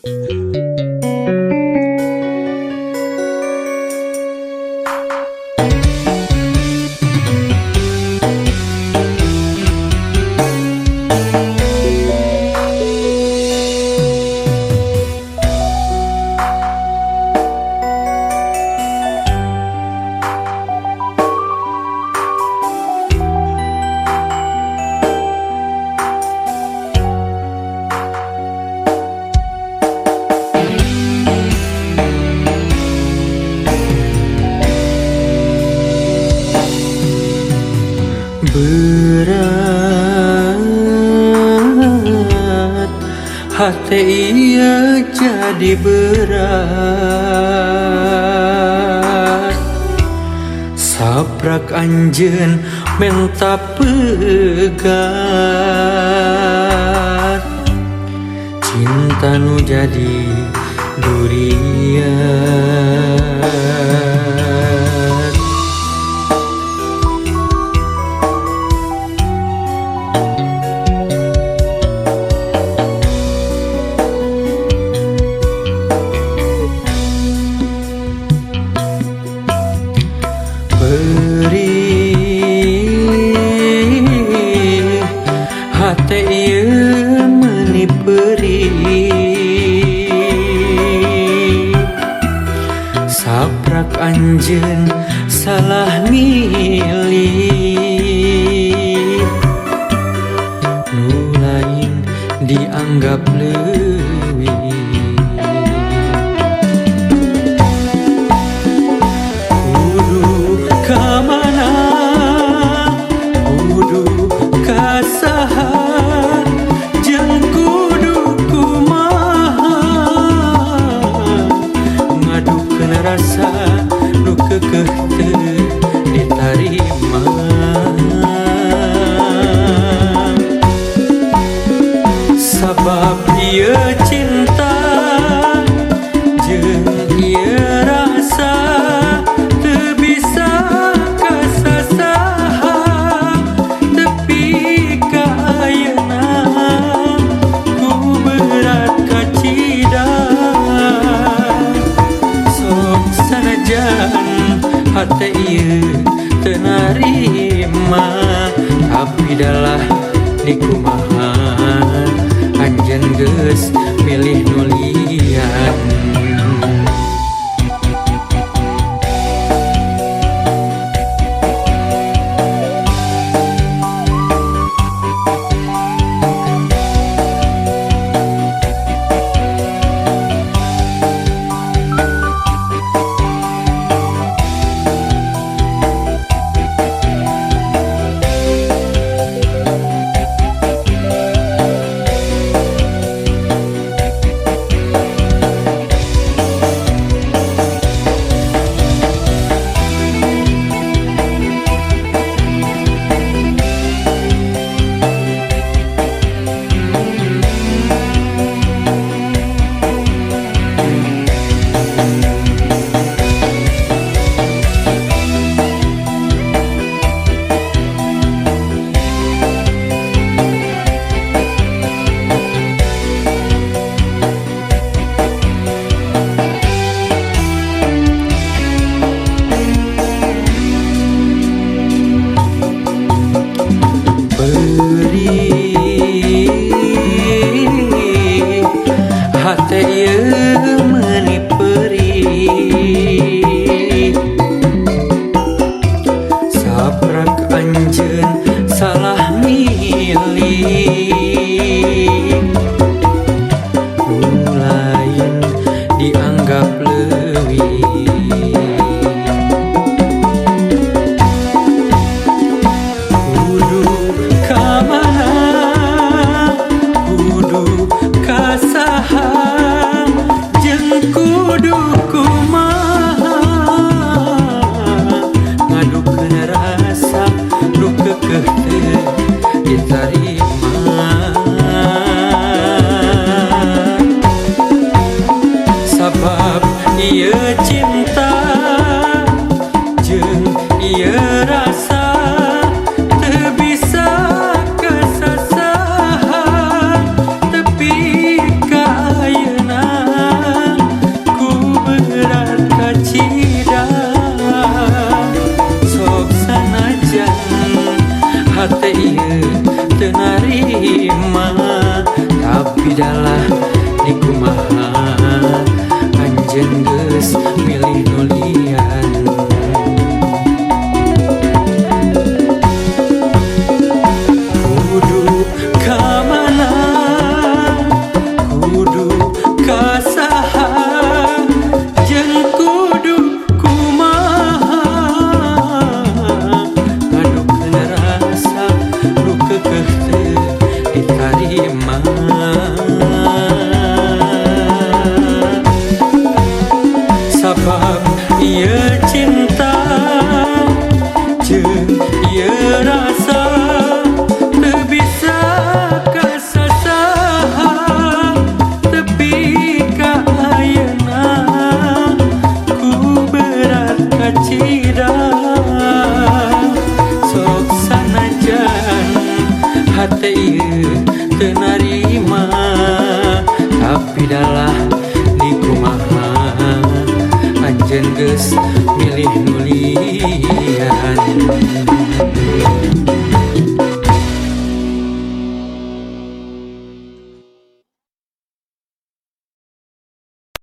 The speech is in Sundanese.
Berat hati ia jadi berat, saprak anjeun menta pegat, cinta nu jadi durian. Perih hati ieu meuni perih, saprak anjeun salah milih, nu lain dianggap leuwih. Kamana kudu kasaha jeung kudu kumaha, ngadukeun rasa nu keukeuh teu ditarima. Sabab ieu cinta jeung ieu rasa hati ieu teu narima, tapi dalah dikumaha anjeun geus milih nu lian. Hati ieu meuni perih, saprak anjeun salah milih, nu lain dianggap leuwih. Kudu kamana kudu kasaha jeung kudu kumaha, di kumaha anjeun geus milih nulian. Kudu ka mana, kudu ka saha, jeung kudu kumaha, ngadukeun rasa nu keukeuh teu ditarima. Sabab ieu cinta jeung ieu rasa teu bisa kasasaha, tepi ka ayeuna ku berat kacida. Sok sanajan hate ieu teu narima, tapi dalah di kumaha anjeun geus milih nulian.